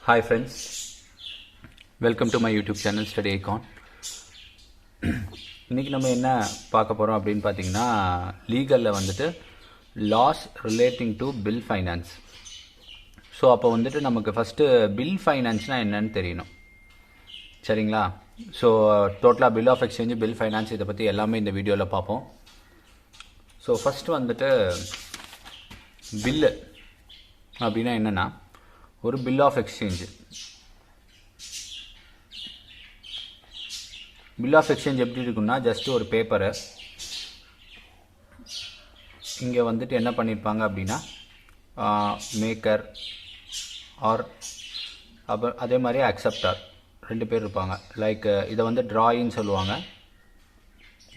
Hi friends, welcome to my YouTube channel Study Icon. இன்னைக்கு நம்ம என்ன பார்க்க போறோம் அப்படினு பாத்தீங்கன்னா லீகல்ல வந்துட்டு laws relating to bill finance. So அப்போ வந்துட்டு நமக்கு ஃபர்ஸ்ட் பில் ஃபைனான்ஸ்னா என்னன்னு தெரியணும். சரிங்களா? ஸோ டோட்டலாக bill of exchange, bill finance இதை பற்றி எல்லாமே இந்த வீடியோவில் பார்ப்போம். ஸோ ஃபர்ஸ்ட் வந்துட்டு பில்லு அப்படின்னா என்னென்னா ஒரு bill of exchange. Bill of exchange எப்படி இருக்குன்னா ஜஸ்ட் ஒரு பேப்பரு இங்கே வந்துட்டு என்ன பண்ணியிருப்பாங்க அப்படின்னா மேக்கர் ஆர் அப்போ அதே மாதிரி அக்செப்டர் ரெண்டு பேர் இருப்பாங்க. லைக் இதை வந்து ட்ராயின்னு சொல்லுவாங்க.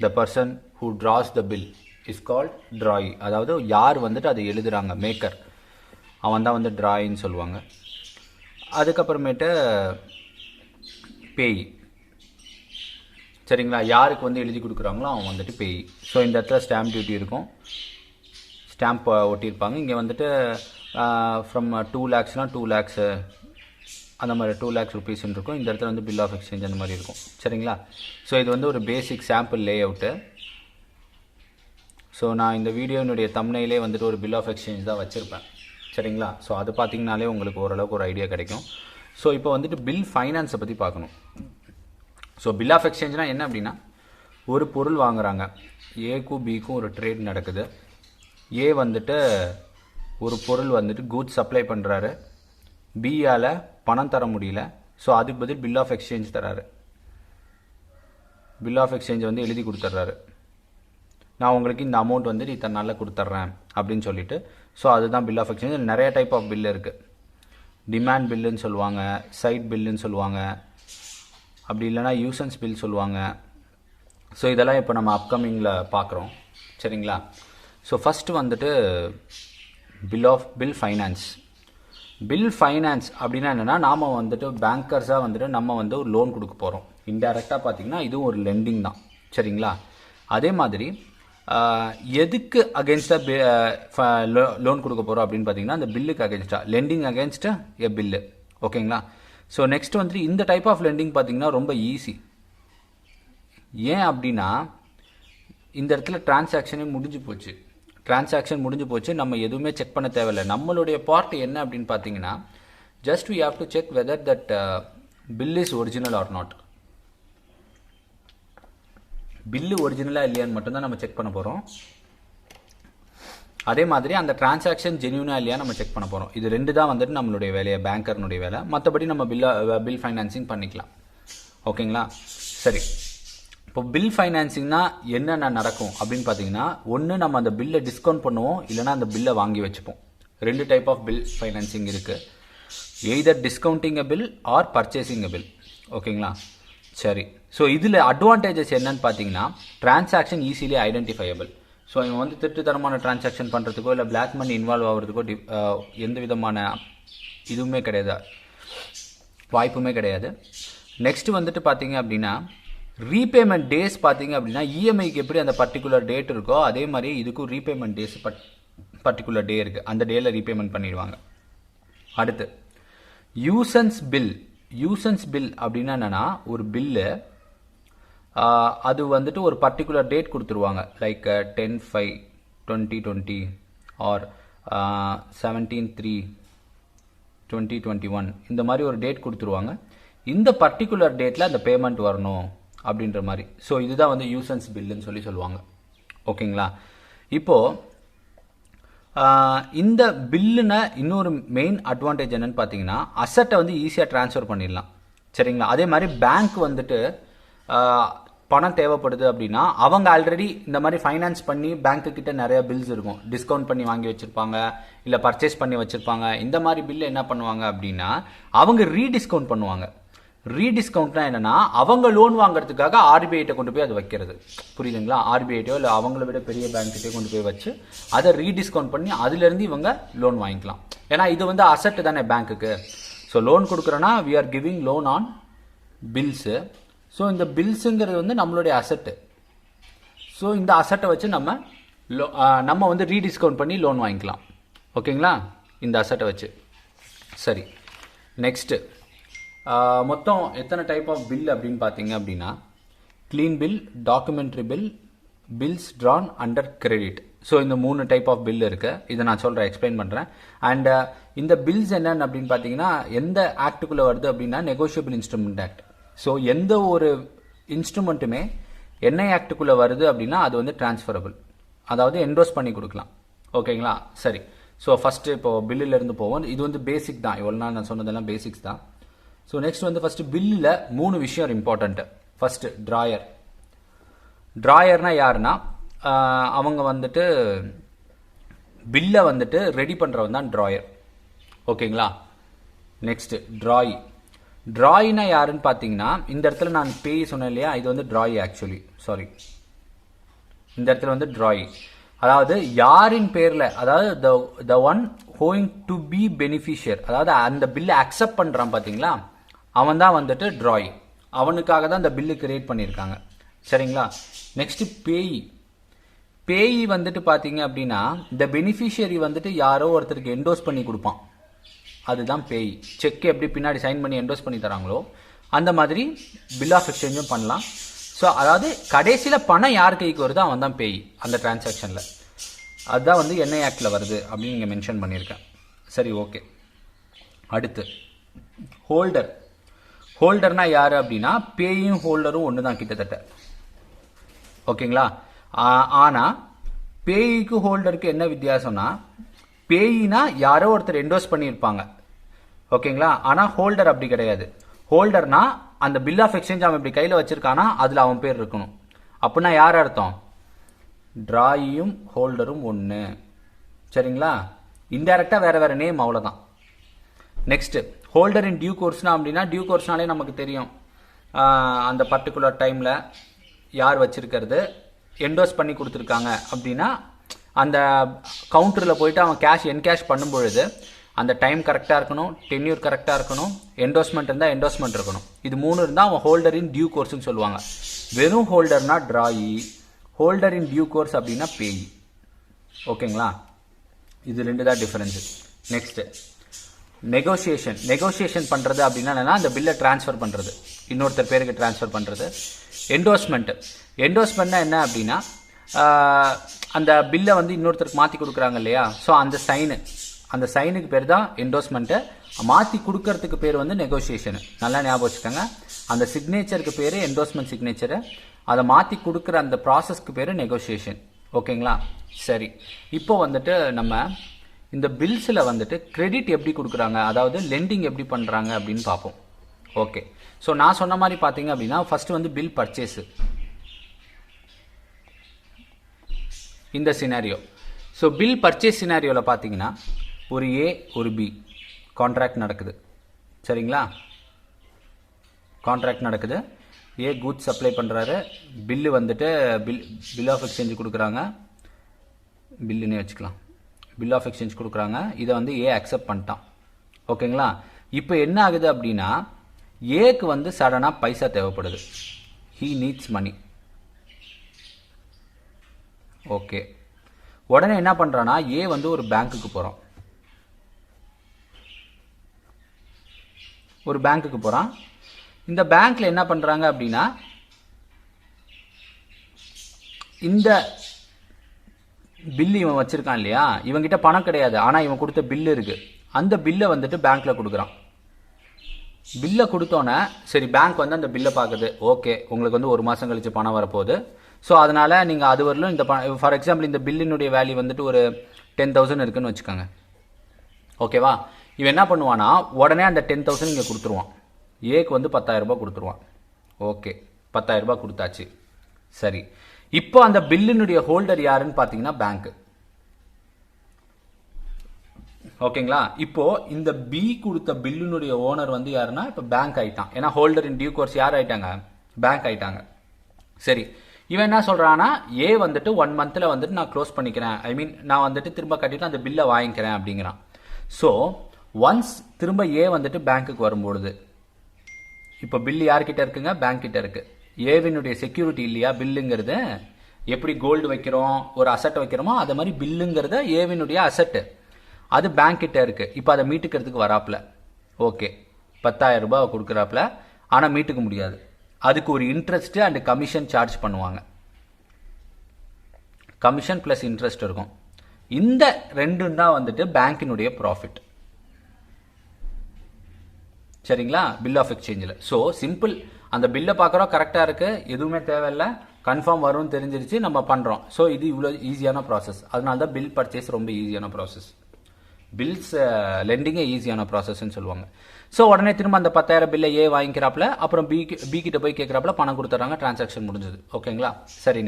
The person who draws the bill is called drawee. அதாவது யார் வந்துட்டு அதை எழுதுகிறாங்க, மேக்கர், அவன் தான் வந்து ட்ராயின்னு சொல்லுவாங்க. அதுக்கப்புறமேட்டு பேய். சரிங்களா? யாருக்கு வந்து எழுதி கொடுக்குறாங்களோ அவன் வந்துட்டு பேய். ஸோ இந்த இடத்துல ஸ்டாம்ப் டியூட்டி இருக்கும், ஸ்டாம்ப் ஒட்டியிருப்பாங்க. இங்கே வந்துட்டு ஃப்ரம் 2 lakhsனால் 2 lakhs அந்த மாதிரி 2 lakhs rupeesன்னு இருக்கும். இந்த இடத்துல வந்து பில் ஆஃப் எக்ஸ்சேஞ்ச் அந்த மாதிரி இருக்கும். சரிங்களா? ஸோ இது வந்து ஒரு பேசிக் சாம்பிள் லே அவுட்டு. ஸோ நான் இந்த வீடியோனுடைய தம்ப்நெயிலே வந்துட்டு ஒரு பில் ஆஃப் எக்ஸ்சேஞ்ச் தான் வச்சுருப்பேன். சரிங்களா? ஸோ அது பார்த்திங்கனாலே உங்களுக்கு ஓரளவுக்கு ஒரு ஐடியா கிடைக்கும். ஸோ இப்போ வந்துட்டு பில் ஃபைனான்ஸை பற்றி பார்க்கணும். ஸோ பில் ஆஃப் எக்ஸ்சேஞ்ச்னால் என்ன அப்படின்னா ஒரு பொருள் வாங்குகிறாங்க, ஏக்கும் பிக்கும் ஒரு ட்ரேட் நடக்குது. ஏ வந்துட்டு ஒரு பொருள் வந்துட்டு கூட்ஸ் சப்ளை பண்ணுறாரு, பியால் பணம் தர முடியல. ஸோ அதுக்கு பதில் பில் ஆஃப் எக்ஸ்சேஞ்ச் தராரு. பில் ஆஃப் எக்ஸ்சேஞ்ச் வந்து எழுதி கொடுத்துட்றாரு, நான் உங்களுக்கு இந்த அமௌண்ட் வந்துட்டு இத்தனை நாளில் கொடுத்துட்றேன் அப்படின்னு சொல்லிட்டு. ஸோ அதுதான் பில் ஆஃப் எக்ஸ்சேஞ்ச். நிறைய டைப் ஆஃப் பில் இருக்குது. டிமாண்ட் பில்லுன்னு சொல்லுவாங்க, சைட் பில்லுன்னு சொல்லுவாங்க, அப்படி இல்லைனா யூசன்ஸ் பில் சொல்லுவாங்க. ஸோ இதெல்லாம் இப்போ நம்ம அப்கமிங்கில் பார்க்குறோம். சரிங்களா? ஸோ ஃபஸ்ட்டு வந்துட்டு பில் ஃபைனான்ஸ். பில் ஃபைனான்ஸ் அப்படின்னா என்னென்னா நாம் வந்துட்டு பேங்கர்ஸாக வந்துட்டு நம்ம வந்து ஒரு லோன் கொடுக்க போகிறோம். இன்டைரக்டாக பார்த்திங்கன்னா இதுவும் ஒரு லெண்டிங் தான். சரிங்களா? அதே மாதிரி எதுக்கு அகேன்ஸ்டாக லோன் கொடுக்க போகிறோம் அப்படின்னு பார்த்தீங்கன்னா அந்த பில்லுக்கு அகேன்ஸ்டாக, லெண்டிங் அகேன்ஸ்டாக எ பில்லு. ஓகேங்களா? ஸோ நெக்ஸ்ட் வந்துட்டு இந்த டைப் ஆஃப் லெண்டிங் பார்த்தீங்கன்னா ரொம்ப ஈஸி. ஏன் அப்படின்னா இந்த இடத்துல டிரான்சாக்ஷனே முடிஞ்சு போச்சு. டிரான்சாக்ஷன் முடிஞ்சு போச்சு, நம்ம எதுவுமே செக் பண்ண தேவையில்லை. நம்மளுடைய பார்ட் என்ன அப்படின்னு பார்த்தீங்கன்னா just we have to check whether that bill is original or not. Bill ஒரிஜினலாக இல்லையான்னு மட்டும்தான் நம்ம செக் பண்ண போகிறோம். அதே மாதிரி அந்த டிரான்சாக்ஷன் ஜென்யூனாக இல்லையா நம்ம செக் பண்ண போகிறோம். இது ரெண்டு தான் வந்துட்டு நம்மளுடைய வேலையை, பேங்கர்னுடைய வேலை. மற்றபடி நம்ம பில் ஃபைனான்சிங் பண்ணிக்கலாம். ஓகேங்களா? சரி, இப்போ பில் ஃபைனான்சிங்னா என்னென்ன நடக்கும் அப்படின்னு பார்த்தீங்கன்னா ஒன்று நம்ம அந்த பில்லை டிஸ்கவுண்ட் பண்ணுவோம், இல்லைனா அந்த பில்லை வாங்கி வச்சுப்போம். ரெண்டு டைப் ஆஃப் பில் ஃபைனான்சிங் இருக்குது. எய்தர் டிஸ்கவுண்டிங் அ பில் ஆர் பர்ச்சேசிங் அ பில். ஓகேங்களா? சரி, ஸோ இதில் அட்வான்டேஜஸ் என்னன்னு பார்த்தீங்கன்னா டிரான்சாக்ஷன் ஈஸிலி ஐடென்டிஃபையபிள். ஸோ இவங்க வந்து திருட்டுத்தரமான டிரான்சாக்ஷன் பண்ணுறதுக்கோ இல்லை பிளாக் மணி இன்வால்வ் ஆகிறதுக்கோ எந்த விதமான இதுவுமே கிடையாது, வாய்ப்புமே கிடையாது. நெக்ஸ்ட் வந்துட்டு பார்த்தீங்க அப்படின்னா ரீபேமெண்ட் டேஸ் பார்த்தீங்க அப்படின்னா இஎம்ஐக்கு எப்படி அந்த பர்டிகுலர் டேட் இருக்கோ அதே மாதிரி இதுக்கும் ரீபேமெண்ட் டேஸ் பர்டிகுலர் டே இருக்குது. அந்த டேயில் ரீபேமெண்ட் பண்ணிடுவாங்க. அடுத்து யூசன்ஸ் பில். யூசன்ஸ் பில் அப்படின்னா என்னென்னா ஒரு பில்லு அது வந்துட்டு ஒரு பர்டிகுலர் டேட் கொடுத்துருவாங்க. லைக் 10/5/2020 ஆர் 17/3/2021 இந்த மாதிரி ஒரு டேட் கொடுத்துருவாங்க. இந்த பர்டிகுலர் டேட்டில் அந்த பேமெண்ட் வரணும் அப்படின்ற மாதிரி. ஸோ இதுதான் வந்து யூசன்ஸ் பில்லுன்னு சொல்லுவாங்க. ஓகேங்களா? இப்போது இந்த பில்லுன இன்னொரு மெயின் அட்வான்டேஜ் என்னன்னு பார்த்தீங்கன்னா அசட்டை வந்து ஈஸியாக ட்ரான்ஸ்ஃபர் பண்ணிடலாம். சரிங்களா? அதே மாதிரி பேங்க் வந்துட்டு பணம் தேவைப்படுது அப்படின்னா அவங்க ஆல்ரெடி இந்த மாதிரி ஃபைனான்ஸ் பண்ணி பேங்க்கு கிட்ட நிறைய பில்ஸ் இருக்கும், டிஸ்கவுண்ட் பண்ணி வாங்கி வச்சுருப்பாங்க, இல்லை பர்ச்சேஸ் பண்ணி வச்சுருப்பாங்க. இந்த மாதிரி பில்லு என்ன பண்ணுவாங்க அப்படின்னா அவங்க ரீடிஸ்கவுண்ட் பண்ணுவாங்க. ரீடிஸ்கவுண்ட்னா என்னன்னா அவங்க லோன் வாங்குறதுக்காக ஆர்பிஐட்ட கொண்டு போய் அதை வைக்கிறது. புரியுதுங்களா? ஆர்பிஐட்டோ இல்லை அவங்கள விட பெரிய பேங்க்கிட்டே கொண்டு போய் வச்சு அதை ரீடிஸ்கவுண்ட் பண்ணி அதுலேருந்து இவங்க லோன் வாங்கிக்கலாம். ஏன்னா இது வந்து அசட்டு தானே பேங்க்குக்கு. ஸோ லோன் கொடுக்குறோன்னா we are giving loan on bills. So இந்த பில்ஸுங்கிறது வந்து நம்மளுடைய அசட்டு. ஸோ இந்த அசட்டை வச்சு நம்ம வந்து ரீடிஸ்கவுண்ட் பண்ணி லோன் வாங்கிக்கலாம். ஓகேங்களா? இந்த அசட்டை வச்சு. சரி, நெக்ஸ்ட்டு மொத்தம் எத்தனை டைப் ஆஃப் பில் அப்படின்னு பார்த்தீங்க அப்படின்னா clean bill, documentary bill, bills drawn under credit. So இந்த 3 டைப் ஆஃப் பில் இருக்குது. இதை நான் சொல்கிறேன், எக்ஸ்பிளைன் பண்ணுறேன். அண்ட் இந்த பில்ஸ் என்னன்னு அப்படின்னு பார்த்தீங்கன்னா எந்த ஆக்டுக்குள்ளே வருது அப்படின்னா நெகோஷியபிள் இன்ஸ்ட்ருமெண்ட் ஆக்ட். ஸோ எந்த ஒரு இன்ஸ்ட்ருமெண்ட்டுமே என்ன ஆக்டுக்குள்ளே வருது அப்படின்னா அது வந்து டிரான்ஸ்ஃபரபிள், அதாவது என்டோஸ் பண்ணி கொடுக்கலாம். ஓகேங்களா? சரி. ஸோ ஃபஸ்ட்டு இப்போ பில்லிலேருந்து போவோம். இது வந்து பேசிக் தான், இவ்வளோ நாள் நான் சொன்னதெல்லாம் பேசிக்ஸ் தான். ஸோ நெக்ஸ்ட் வந்து ஃபஸ்ட்டு பில்லில் 3 விஷயம் இம்பார்ட்டண்ட்டு. First drawer. ட்ராயர்னா யாருன்னா அவங்க வந்துட்டு பில்லை வந்துட்டு ரெடி பண்ணுறவன் தான் ட்ராயர். ஓகேங்களா? நெக்ஸ்ட் ட்ராயி. ட்ராயினா யாருன்னு பார்த்தீங்கன்னா இந்த இடத்துல நான் பேய் சொன்னேன் இல்லையா, இது வந்து ட்ராயி ஆக்சுவலி, சாரி, இந்த இடத்துல வந்து ட்ராயி, அதாவது யாரின் பேரில், அதாவது the one going to be beneficiary, அதாவது அந்த பில்லை அக்செப்ட் பண்ணுறான் பார்த்தீங்களா, அவன் தான் வந்துட்டு ட்ராயி. அவனுக்காக தான் இந்த பில்லு கிரியேட் பண்ணியிருக்காங்க. சரிங்களா? நெக்ஸ்ட் பேயி. பேயி வந்துட்டு பார்த்தீங்க அப்படின்னா இந்த பெனிஃபிஷியரி வந்துட்டு யாரோ ஒருத்தருக்கு என்டோஸ் பண்ணி கொடுப்பான், அதுதான் பேயி. செக் எப்படி பின்னாடி சைன் பண்ணி என்டோஸ் பண்ணி தராங்களோ அந்த மாதிரி பில் ஆஃப் எக்ஸ்சேஞ்சும் பண்ணலாம். ஸோ அதாவது கடைசியில் பணம் யார் கைக்கு வருதோ அவன் தான் பேயி அந்த டிரான்சாக்ஷனில். அதுதான் வந்து என்ஐ ஆக்டில் வருது அப்படின்னு நீங்கள் மென்ஷன் பண்ணியிருக்கேன். சரி, ஓகே. அடுத்து ஹோல்டர். ஹோல்டர்னா யார் அப்படின்னா பேயும் ஹோல்டரும் ஒன்று தான் கிட்டத்தட்ட. ஓகேங்களா? ஆனால் பேய்க்கு ஹோல்டருக்கு என்ன வித்தியாசம்னா பேயினா யாரோ ஒருத்தர் என்டோஸ் பண்ணியிருப்பாங்க. ஓகேங்களா? ஆனால் ஹோல்டர் அப்படி கிடையாது. ஹோல்டர்னா அந்த பில் ஆஃப் எக்ஸ்சேஞ்ச் அவன் இப்படி கையில் வச்சிருக்கானா அதில் அவன் பேர் இருக்கணும். அப்படின்னா யார் அர்த்தம்? ட்ராயும் ஹோல்டரும் ஒன்று. சரிங்களா? இன்டைரக்டாக வேற வேற நேம், அவ்வளோதான். நெக்ஸ்ட் ஹோல்டர் இன் டியூ கோர்ஸ்னா அப்படின்னா டியூ கோர்ஸ்னாலே நமக்கு தெரியும், அந்த பர்டிகுலர் டைமில் யார் வச்சிருக்கிறது என்டோஸ் பண்ணி கொடுத்துருக்காங்க அப்படின்னா அந்த கவுண்டரில் போயிட்டு அவன் கேஷ் என்கேஷ் பண்ணும் பொழுது அந்த டைம் கரெக்டாக இருக்கணும், டென்யூர் கரெக்டாக இருக்கணும், என்டோஸ்மெண்ட் இருந்தால் என்டோஸ்மெண்ட் இருக்கணும். இது 3 இருந்தால் அவன் ஹோல்டர் இன் டியூ கோர்ஸ்னு சொல்லுவாங்க. வெறும் ஹோல்டர்னா ட்ராயி, ஹோல்டர் இன் டியூ கோர்ஸ் அப்படின்னா பேயி. ஓகேங்களா? இது 2 தான் டிஃபரன்ஸு. Next negotiation. நெகோசியேஷன் பண்ணுறது அப்படின்னா என்னன்னா அந்த பில்லை ட்ரான்ஸ்ஃபர் பண்ணுறது, இன்னொருத்தர் பேருக்கு ட்ரான்ஸ்ஃபர் பண்ணுறது. என்டோஸ்மெண்ட். என்டோஸ்மெண்ட்னா என்ன அப்படின்னா அந்த பில்லை வந்து இன்னொருத்தருக்கு மாற்றி கொடுக்குறாங்க இல்லையா, ஸோ அந்த சைனுக்கு பேர் தான் என்டோஸ்மெண்ட்டு. மாற்றி கொடுக்கறதுக்கு பேர் வந்து நெகோசியேஷனு. நல்லா ஞாபகம் வச்சுக்கோங்க. அந்த சிக்னேச்சருக்கு பேர் என்டோஸ்மெண்ட் சிக்னேச்சரு, அதை மாற்றி கொடுக்குற அந்த ப்ராசஸ்க்கு பேர் நெகோசியேஷன். ஓகேங்களா? சரி, இப்போ வந்துட்டு நம்ம இந்த பில்ஸில் வந்துட்டு கிரெடிட் எப்படி கொடுக்குறாங்க, அதாவது லெண்டிங் எப்படி பண்ணுறாங்க அப்படின்னு பார்ப்போம். ஓகே. ஸோ நான் சொன்ன மாதிரி பார்த்தீங்க அப்படின்னா ஃபஸ்ட்டு வந்து பில் பர்ச்சேஸு இந்த சினாரியோ. ஸோ பில் பர்ச்சேஸ் சினாரியோவில் பார்த்தீங்கன்னா ஒரு ஏ ஒரு பி கான்ட்ராக்ட் நடக்குது. சரிங்களா? கான்ட்ராக்ட் நடக்குது. ஏ கூட்ஸ் சப்ளை பண்ணுறாரு, பில்லு வந்துட்டு பில் ஆஃப் எக்ஸ்சேஞ்ச் கொடுக்குறாங்க, பில்லுன்னே வச்சுக்கலாம், பில் ஆஃப் எக்ஸ்சேஞ்ச் கொடுக்குறாங்க. இதை வந்து ஏ அக்செப்ட் பண்ணிட்டான். ஓகேங்களா? இப்போ என்ன ஆகுது அப்படின்னா ஏக்கு வந்து சடனாக பைசா தேவைப்படுது, ஹீ நீட்ஸ் மணி. ஓகே. உடனே என்ன பண்ணுறான்னா ஏ வந்து ஒரு பேங்க்குக்கு போகிறான். ஒரு பேங்க்குக்கு போகிறான். இந்த பேங்க்கில் என்ன பண்ணுறாங்க அப்படின்னா இந்த பில்லு இவன் வச்சுருக்கான் இல்லையா, இவங்கிட்ட பணம் கிடையாது, ஆனால் இவன் கொடுத்த பில்லு இருக்குது. அந்த பில்லை வந்துட்டு பேங்க்கில் கொடுக்குறான். பில்லை கொடுத்தோன்னே சரி பேங்க் வந்து அந்த பில்லை பார்க்குது. ஓகே, உங்களுக்கு வந்து 1 மாதம் கழிச்சு பணம் வரப்போகுது. ஸோ அதனால் நீங்கள் அது வரலும் இந்த ஃபார் எக்ஸாம்பிள் இந்த பில்லினுடைய வேல்யூ வந்துட்டு ஒரு 10,000 இருக்குன்னு வச்சுக்கோங்க. ஓகேவா? இவன் என்ன பண்ணுவானா உடனே அந்த 10,000 இங்கே கொடுத்துருவான். ஏக்கு வந்து 10,000 ரூபாய் கொடுத்துருவான். ஓகே, 10,000 ரூபாய் கொடுத்தாச்சு. சரி, இப்போ அந்த பில்லினுடைய ஹோல்டர் யாருன்னு பார்த்தீங்கன்னா பேங்க். ஓகேங்களா? இப்போ இந்த பி கொடுத்த பில்லினுடைய ஓனர் வந்து யாருன்னா இப்போ பேங்க் ஆயிட்டான். ஏன்னா ஹோல்டர் இன் டியூ கோர்ஸ் யார் ஆயிட்டாங்க? பேங்க் ஆயிட்டாங்க. சரி, இவன் என்ன சொல்றான்னா ஏ வந்துட்டு 1 மந்த்ல வந்துட்டு நான் க்ளோஸ் பண்ணிக்கிறேன், ஐ மீன் நான் வந்துட்டு திரும்ப கட்டிட்டு அந்த பில்லை வாங்கிக்கிறேன் அப்படிங்கிறான். ஸோ ஒன்ஸ் திரும்ப ஏ வந்துட்டு பேங்க்குக்கு வரும்பொழுது இப்போ பில்லு யார்கிட்ட இருக்குங்க? பேங்க் கிட்ட இருக்கு. ஏவினுடைய செக்யூரிட்டி இல்லையா பில்லுங்கிறது? எப்படி கோல்டு வைக்கிறோம், ஒரு அசட் வைக்கிறோமோ அதை மாதிரி பில்லுங்கிறத ஏவினுடைய அசட்டு, அது பேங்க் கிட்ட இருக்கு. இப்போ அதை மீட்டுக்கிறதுக்கு வராப்புல. ஓகே, 10,000 ரூபாய் கொடுக்குறாப்புல, ஆனால் மீட்டுக்க முடியாது. அதுக்கு ஒரு இன்ட்ரெஸ்ட் அண்ட் கமிஷன் சார்ஜ் பண்ணுவாங்க. கமிஷன் ப்ளஸ் இன்ட்ரெஸ்ட் இருக்கும். இந்த ரெண்டும் தான் வந்துட்டு பேங்கினுடைய ப்ராஃபிட். சரிங்களா? பில் ஆஃப் எக்ஸ்சேஞ்சில். ஸோ சிம்பிள், அந்த பில்லை பார்க்குறோம், கரெக்டாக இருக்குது, எதுவுமே தேவையில்லை, கன்ஃபார்ம் வரும்னு தெரிஞ்சிருச்சு, நம்ம பண்ணுறோம். ஸோ இது இவ்வளோ ஈஸியான ப்ராசஸ். அதனால தான் பில் பர்ச்சேஸ் ரொம்ப ஈஸியான ப்ராசஸ். பில்ஸ் லெண்டிங்கே ஈஸியான ப்ராசஸ்ன்னு சொல்லுவாங்க. ஸோ உடனே திரும்ப அந்த 10,000 பில்லை ஏ வாங்கிக்கிறாப்புல, அப்புறம் பி கிட்ட போய் கேட்குறாப்புல, பணம் கொடுத்துட்றாங்க, டிரான்சாக்ஷன் முடிஞ்சது. ஓகேங்களா? சரி,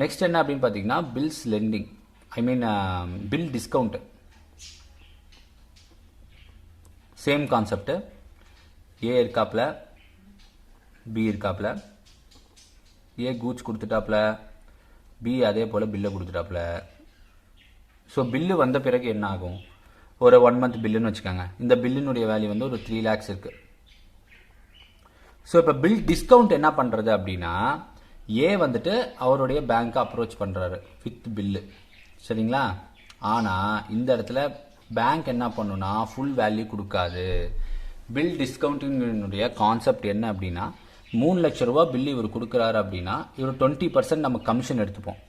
நெக்ஸ்ட் என்ன அப்படின்னு பார்த்தீங்கன்னா bills lending, bill discount. Same concept. A இருக்காப்புல, பி இருக்காப்புல. ஏ கூட்ஸ் கொடுத்துட்டாப்புல, பி அதே போல் பில்லை கொடுத்துட்டாப்புல. ஸோ பில்லு வந்த பிறகு என்ன ஆகும்? ஒரு 1 month பில்லுன்னு வச்சுக்கோங்க. இந்த பில்லினுடைய வேல்யூ வந்து ஒரு 3 lakhs இருக்குது. ஸோ இப்போ பில் டிஸ்கவுண்ட் என்ன பண்ணுறது அப்படின்னா, ஏ வந்துட்டு அவருடைய பேங்க்கை அப்ரோச் பண்ணுறாரு வித் பில்லு. சரிங்களா? ஆனால் இந்த இடத்துல பேங்க் என்ன பண்ணுன்னா ஃபுல் வேல்யூ கொடுக்காது. பில் டிஸ்கவுண்டினுடைய கான்செப்ட் என்ன அப்படின்னா, 3 லட்ச ரூபா பில் இவர் கொடுக்குறாரு அப்படின்னா, இவர் 20% நம்ம கமிஷன் எடுத்துப்போம்.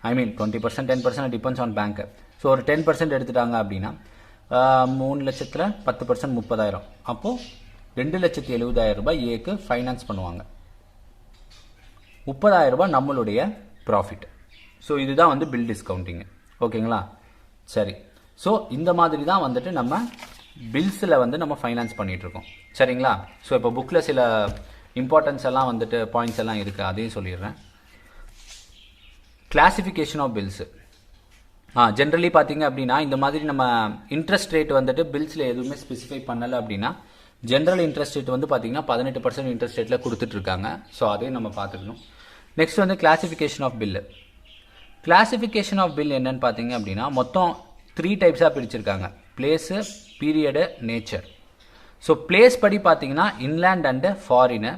20%, 10% டிபெண்ட்ஸ் ஆன் பேங்க்கு. ஸோ ஒரு 10% எடுத்துட்டாங்க அப்படின்னா 3 லட்சத்தில் 10% 30,000. அப்போது 2,70,000 ரூபாய் ஏக்கு ஃபைனான்ஸ் பண்ணுவாங்க. 30,000 ரூபாய் நம்மளுடைய ப்ராஃபிட். ஸோ இதுதான் வந்து பில் டிஸ்கவுண்டிங். ஓகேங்களா? சரி. ஸோ இந்த மாதிரி தான் வந்துட்டு நம்ம பில்ஸில் வந்து நம்ம ஃபைனான்ஸ் பண்ணிகிட்ருக்கோம். சரிங்களா? ஸோ இப்போ புக்கில் சில இம்பார்ட்டன்ஸ் எல்லாம் வந்துட்டு பாயிண்ட்ஸ் எல்லாம் இருக்குது, அதையும் சொல்லிடுறேன். Classification of bills. ஜென்ரலி பார்த்தீங்க அப்படின்னா, இந்த மாதிரி நம்ம இன்ட்ரெஸ்ட் ரேட் வந்துட்டு பில்ஸில் எதுவுமே ஸ்பெசிஃபை பண்ணலை அப்படின்னா, ஜென்ரல் இன்ட்ரெஸ்ட் ரேட் வந்து பார்த்தீங்கன்னா 18% இன்ட்ரெஸ்ட் ரேட்டில் கொடுத்துட்ருக்காங்க. ஸோ அதையும் நம்ம பார்த்துக்கணும். நெக்ஸ்ட் வந்து classification of bill. Classification of bill என்னன்னு பார்த்தீங்க அப்படின்னா, மொத்தம் 3 டைப்ஸாக பிரிச்சிருக்காங்க. Place, period, nature. So place படி பார்த்தீங்கன்னா இன்லேண்ட் அண்டு ஃபாரினு.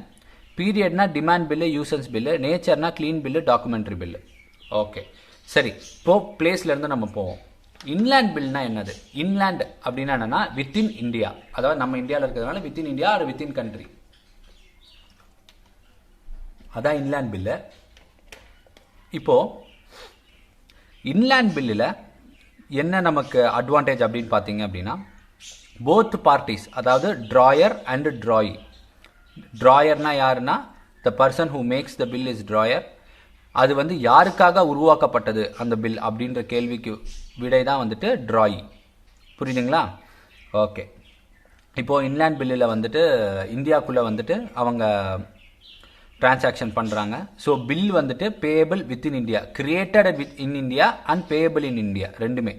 பீரியட்னா டிமாண்ட் பில்லு, யூசன்ஸ் பில்லு. நேச்சர்னா clean bill, documentary bill. Okay, சரி. இப்போது பிளேஸ்லேருந்து நம்ம போவோம். இன்லேண்ட் பில்னா என்னது? இன்லேண்ட் அப்படின்னா என்னன்னா வித்தின் இந்தியா, அதாவது நம்ம இந்தியாவில் இருக்கிறதுனால within India or within country, அதான் இன்லேண்ட் பில்லு. இப்போ இன்லேண்ட் பில்லில் என்ன நமக்கு அட்வான்டேஜ் அப்படின்னு பார்த்தீங்க அப்படின்னா, போத் பார்ட்டிஸ், அதாவது ட்ராயர் அண்ட் ட்ராயி. ட்ராயர்னா யாருன்னா the person who makes the bill is drawer. அது வந்து யாருக்காக உருவாக்கப்பட்டது அந்த பில் அப்படின்ற கேள்விக்கு விடை தான் வந்துட்டு ட்ராயி. புரியுதுங்களா? ஓகே. இப்போது இன்லேண்ட் பில்லில் வந்துட்டு இந்தியாவுக்குள்ளே வந்துட்டு அவங்க டிரான்சாக்ஷன் பண்ணுறாங்க. ஸோ பில் வந்துட்டு payable within India, created with in India and payable in India, ரெண்டுமே.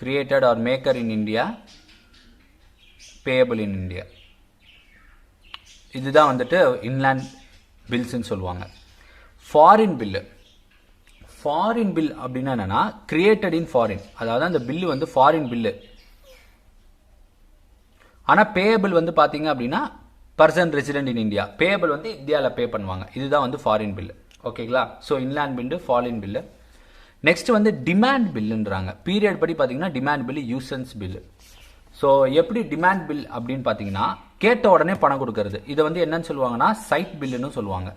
Created or maker in India, payable in India. இதுதான் வந்துட்டு இன்லேண்ட் பில்ஸ்ன்னு சொல்லுவாங்க. Foreign bill. ஃபாரின் பில் அப்படின்னா என்னன்னா கிரியேட்டட் இன் ஃபாரின், அதாவது அந்த பில்லு வந்து ஃபாரின் பில்லு, ஆனால் பேயபிள் வந்து பார்த்தீங்க அப்படின்னா பர்சன் ரெசிடென்ட் இன் இந்தியா. பேயபிள் வந்து இந்தியாவில் பே பண்ணுவாங்க. இதுதான் வந்து ஃபாரின் பில்லு. ஓகேங்களா? So inland bill, foreign bill. Next வந்து டிமாண்ட் பில்லுன்றாங்க. பீரியட் படி பார்த்தீங்கன்னா demand bill, usance bill. So எப்படி டிமாண்ட் பில் அப்படின்னு பார்த்தீங்கன்னா, கேட்ட உடனே பணம் கொடுக்கறது. இதை வந்து என்னன்னு சொல்லுவாங்கன்னா சைட் பில்லுன்னு சொல்லுவாங்க.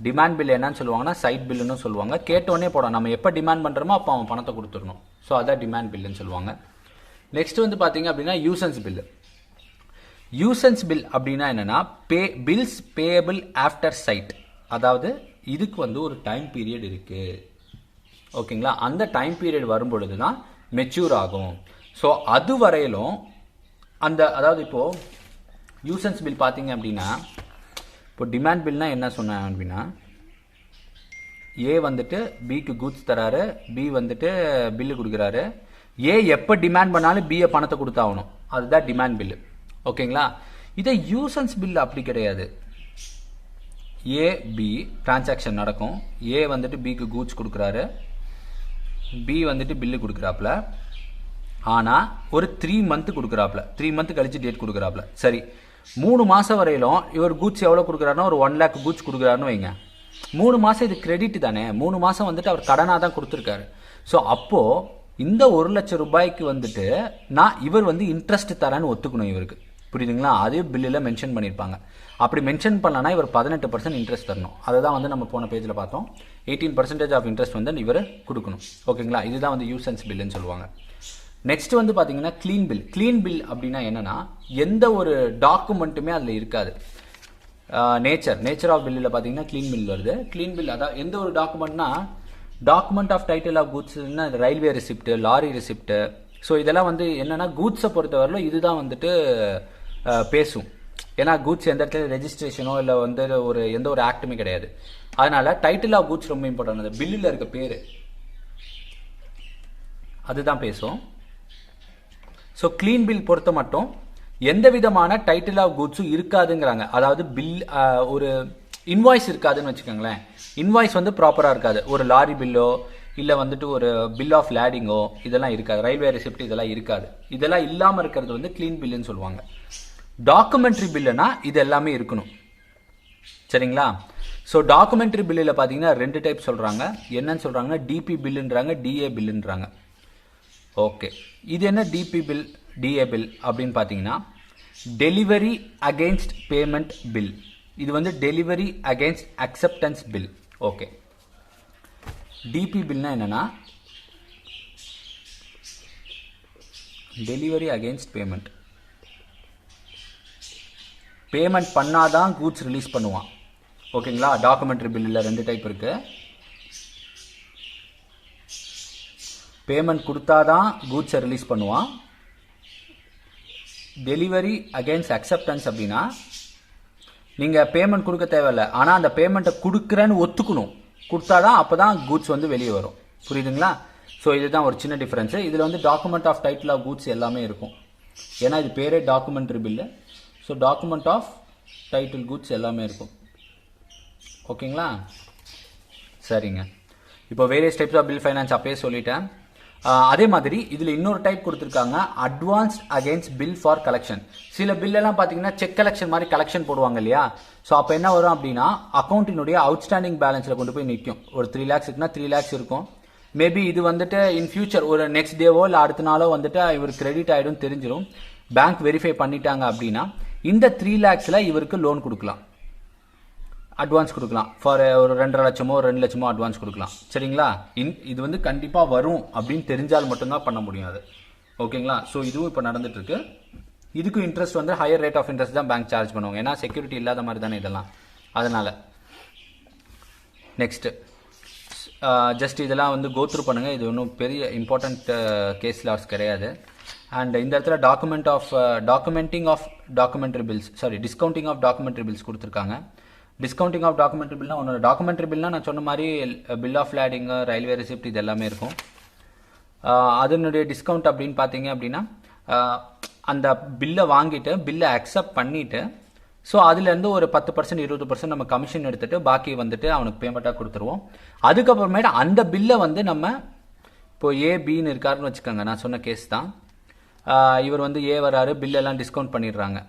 டிமாண்ட் பில் என்னன்னு சொல்லுவாங்கன்னா சைட் பில்லுன்னு சொல்லுவாங்க. கேட்டோடனே போடும், நம்ம எப்போ டிமாண்ட் பண்ணுறோமோ அப்போ அவன் பணத்தை கொடுத்துடணும். ஸோ அதான் டிமாண்ட் பில்லுன்னு சொல்லுவாங்க. நெக்ஸ்ட் வந்து பார்த்தீங்க அப்படின்னா யூசன்ஸ் பில்லு. யூசன்ஸ் பில் அப்படின்னா என்னன்னா பில்ஸ் பேயபிள் ஆஃப்டர் சைட், அதாவது இதுக்கு வந்து ஒரு டைம் பீரியட் இருக்கு. ஓகேங்களா? அந்த டைம் பீரியட் வரும்பொழுது தான் மெச்சூர் ஆகும். ஸோ அது வரையிலும் அந்த, அதாவது இப்போது யூசன்ஸ் பில் பார்த்தீங்க அப்படின்னா, இப்போ டிமாண்ட் பில்னா என்ன சொன்னேன் அப்படின்னா, ஏ வந்துட்டு பிக்கு கூட்ஸ் தராரு, பி வந்துட்டு பில்லு கொடுக்குறாரு. ஏ எப்போ டிமாண்ட் பண்ணாலும் பிஏ பணத்தை கொடுத்தாகணும், அதுதான் டிமாண்ட் பில்லு. ஓகேங்களா? இதை யூசன்ஸ் பில் அப்படி கிடையாது. ஏ பி டிரான்சாக்ஷன் நடக்கும். ஏ வந்துட்டு பிக்கு கூட்ஸ் கொடுக்குறாரு, பி வந்துட்டு பில்லு கொடுக்குறாப்புல. ஆனால் ஒரு 3 month கொடுக்குறாப்புல, 3 month கழிச்சு டேட் கொடுக்குறாப்புல. சரி, 3 மாதம் வரையிலும் இவர் கூட்ஸ் எவ்வளோ கொடுக்குறாருன்னா ஒரு 1 lakh கூட்ஸ் கொடுக்குறாருன்னு வைங்க. 3 மாதம் இது கிரெடிட் தானே, 3 மாதம் வந்துட்டு அவர் கடனாக தான் கொடுத்துருக்காரு. ஸோ அப்போது இந்த 1,00,000 ரூபாய்க்கு வந்துட்டு நான் இவர் வந்து இன்ட்ரெஸ்ட் தரேன்னு ஒத்துக்கணும் இவருக்கு. புரியுதுங்களா? அதே பில்லில் மென்ஷன் பண்ணியிருப்பாங்க. அப்படி மென்ஷன் பண்ணலன்னா இவர் 18% இன்ட்ரெஸ்ட் தரணும். அதை தான் வந்து நம்ம போன பேஜில் பார்த்தோம். 18% ஆஃப் இன்ட்ரெஸ்ட் வந்து இவர் கொடுக்கணும். ஓகேங்களா? இதுதான் வந்து யூசன்ஸ் பில்லுன்னு சொல்லுவாங்க. நெக்ஸ்ட் வந்து பார்த்தீங்கன்னா க்ளீன் பில். க்ளீன் பில் அப்படின்னா என்னன்னா, எந்த ஒரு டாக்குமெண்ட்டுமே அதில் இருக்காது. நேச்சர் ஆஃப் பில்லில் பார்த்தீங்கன்னா க்ளீன் பில் வருது. க்ளீன் பில் அதான் எந்த ஒரு டாக்குமெண்ட்னா, டாக்குமெண்ட் ஆஃப் டைட்டில் ஆஃப் கூட்ஸ்னா railway receipt, lorry receipt. So இதெல்லாம் வந்து என்னன்னா கூட்ஸை பொறுத்தவரையிலும் இதுதான் வந்துட்டு பேசும். ஏன்னா கூட்ஸ் எந்த இடத்துல ரெஜிஸ்ட்ரேஷனோ இல்லை வந்து எந்த ஒரு ஆக்டுமே கிடையாது. அதனால டைட்டில் ஆஃப் கூட்ஸ் ரொம்ப இம்பார்ட்டன்ட். அந்த பில்லில் இருக்க பேர் அதுதான் பேசும். ஸோ க்ளீன் பில் பொறுத்த மட்டும் எந்த விதமான டைட்டில் ஆஃப் கூட்ஸும் இருக்காதுங்கிறாங்க. அதாவது பில் ஒரு இன்வாய்ஸ் இருக்காதுன்னு வச்சுக்கோங்களேன். இன்வாய்ஸ் வந்து ப்ராப்பராக இருக்காது. ஒரு லாரி பில்லோ இல்லை வந்துட்டு ஒரு பில் ஆஃப் லேடிங்கோ இதெல்லாம் இருக்காது. ரயில்வே ரெசிப்ட் இதெல்லாம் இருக்காது. இதெல்லாம் இல்லாமல் இருக்கிறது வந்து க்ளீன் பில்லுன்னு சொல்லுவாங்க. டாக்குமெண்ட்ரி பில்லுனா இது எல்லாமே இருக்கணும். சரிங்களா? ஸோ டாக்குமெண்ட்ரி பில்லில் பார்த்தீங்கன்னா 2 டைப் சொல்கிறாங்க. என்னன்னு சொல்கிறாங்கன்னா டிபி பில்லுன்றாங்க, டிஏ பில்லுன்றாங்க. ஓகே, இது என்ன டிபி பில் டிஏ பில் அப்படின்னு பார்த்தீங்கன்னா டெலிவரி அகெயின்ஸ்ட் பேமெண்ட் பில். இது வந்து delivery against acceptance bill. Okay, DP பில்னா என்னன்னா டெலிவரி அகெயின்ஸ்ட் பேமெண்ட். பேமெண்ட் பண்ணாதான் கூட்ஸ் ரிலீஸ் பண்ணுவான். ஓகேங்களா? டாக்குமெண்ட்ரி பில்லில் 2 டைப் இருக்கு. பேமெண்ட் கொடுத்தாதான் கூட்ஸை ரிலீஸ் பண்ணுவான். டெலிவரி அகெயின்ஸ்ட் அக்செப்டன்ஸ் அப்படின்னா நீங்கள் பேமெண்ட் கொடுக்க தேவையில்லை, ஆனால் அந்த பேமெண்ட்டை கொடுக்குறேன்னு ஒத்துக்கணும். கொடுத்தாதான் அப்போ தான் கூட்ஸ் வந்து வெளியே வரும். புரியுதுங்களா? ஸோ இதுதான் ஒரு சின்ன டிஃப்ரென்ஸு. இதில் வந்து document of title of goods எல்லாமே இருக்கும். ஏன்னா இது பேரே documentary bill. So document of title goods எல்லாமே இருக்கும். ஓகேங்களா? சரிங்க. இப்போ various types of bill finance அப்பயே சொல்லிட்டேன். அதே மாதிரி இதில் இன்னொரு டைப் கொடுத்துருக்காங்க, advanced against bill for collection. சில பில்லெல்லாம் பார்த்தீங்கன்னா செக் கலெக்ஷன் மாதிரி கலெக்ஷன் போடுவாங்க இல்லையா? ஸோ அப்போ என்ன வரும் அப்படின்னா அக்கௌண்ட்டினுடைய அவுட்ஸ்டாண்டிங் பேலன்ஸில் கொண்டு போய் நிற்கும். ஒரு 3 lakhs இருக்குன்னா 3 lakhs இருக்கும். மேபி இது வந்துட்டு இன் ஃபியூச்சர் ஒரு நெக்ஸ்ட் டேவோ இல்லை அடுத்த நாளோ வந்துட்டு இவர் கிரெடிட் ஆகிடும் தெரிஞ்சிடும். பேங்க் வெரிஃபை பண்ணிட்டாங்க அப்படின்னா இந்த 3 lakhsல இவருக்கு லோன் கொடுக்கலாம், அட்வான்ஸ் கொடுக்கலாம். ஃபார் ஒரு 2.5 லட்சமோ 2 லட்சமோ அட்வான்ஸ் கொடுக்கலாம். சரிங்களா? இது வந்து கண்டிப்பாக வரும் அப்படின்னு தெரிஞ்சால் மட்டும்தான் பண்ண முடியும் அது. ஓகேங்களா? ஸோ இதுவும் இப்போ நடந்துட்டு இருக்கு. இதுக்கும் இன்ட்ரெஸ்ட் வந்து ஹையர் ரேட் ஆஃப் இன்ட்ரெஸ்ட் தான் பேங்க் சார்ஜ் பண்ணுவாங்க. ஏன்னா செக்யூரிட்டி இல்லாத மாதிரி தானே இதெல்லாம். அதனால நெக்ஸ்ட் ஜஸ்ட் இதெல்லாம் வந்து கோத்ரூ பண்ணுங்க. இது ஒன்றும் பெரிய இம்பார்ட்டன்ட் கேஸ் லாஸ் கிடையாது. அண்ட் இந்த இடத்துல documenting of documentary bills, discounting of documentary bills கொடுத்துருக்காங்க. டிஸ்கவுண்டிங் ஆஃப் டாக்குமெண்ட்ரி பில்னா ஒன்று. டாக்குமெண்ட்ரி பில்னா நான் சொன்ன மாதிரி bill of lading, railway receipt இது எல்லாமே இருக்கும். அதனுடைய டிஸ்கவுண்ட் அப்படின்னு பார்த்தீங்க அப்படின்னா அந்த பில்லை வாங்கிட்டு பில்லை அக்செப்ட் பண்ணிவிட்டு ஸோ அதுலேருந்து ஒரு 10% 20% நம்ம கமிஷன் எடுத்துகிட்டு பாக்கி வந்துட்டு அவனுக்கு பேமெண்ட்டாக கொடுத்துருவோம். அதுக்கப்புறமேட்டு அந்த பில்லை வந்து நம்ம இப்போ ஏபின்னு இருக்காருன்னு வச்சுக்கோங்க. நான் சொன்ன கேஸ் தான். இவர் வந்து ஏ வராரு, பில்லெல்லாம் டிஸ்கவுண்ட் பண்ணிடுறாங்க.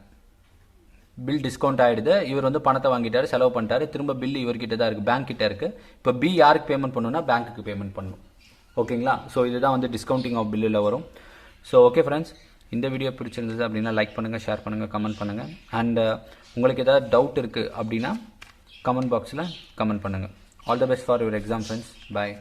பில் டிஸ்கவுண்ட் ஆகிடுது. இவர் வந்து பணத்தை வாங்கிட்டாரு, செலவு பண்ணிட்டாரு. திரும்ப பில் இவர்கிட்ட தான் இருக்குது, பேங்க் கிட்ட இருக்குது. இப்போ பி யாருக்கு பேமெண்ட் பண்ணணும்னா பேங்க்குக்கு பேமெண்ட் பண்ணணும். ஓகேங்களா? ஸோ இதுதான் வந்து டிஸ்கவுண்டிங் ஆஃப் பில்லில் வரும். ஸோ ஓகே ஃப்ரெண்ட்ஸ், இந்த வீடியோ பிடிச்சிருந்தது அப்படின்னா லைக் பண்ணுங்கள், ஷேர் பண்ணுங்கள், கமெண்ட் பண்ணுங்கள். அண்ட் உங்களுக்கு ஏதாவது டவுட் இருக்குது அப்படின்னா கமெண்ட் பாக்ஸில் கமெண்ட் பண்ணுங்கள். All the best for your exam friends. Bye.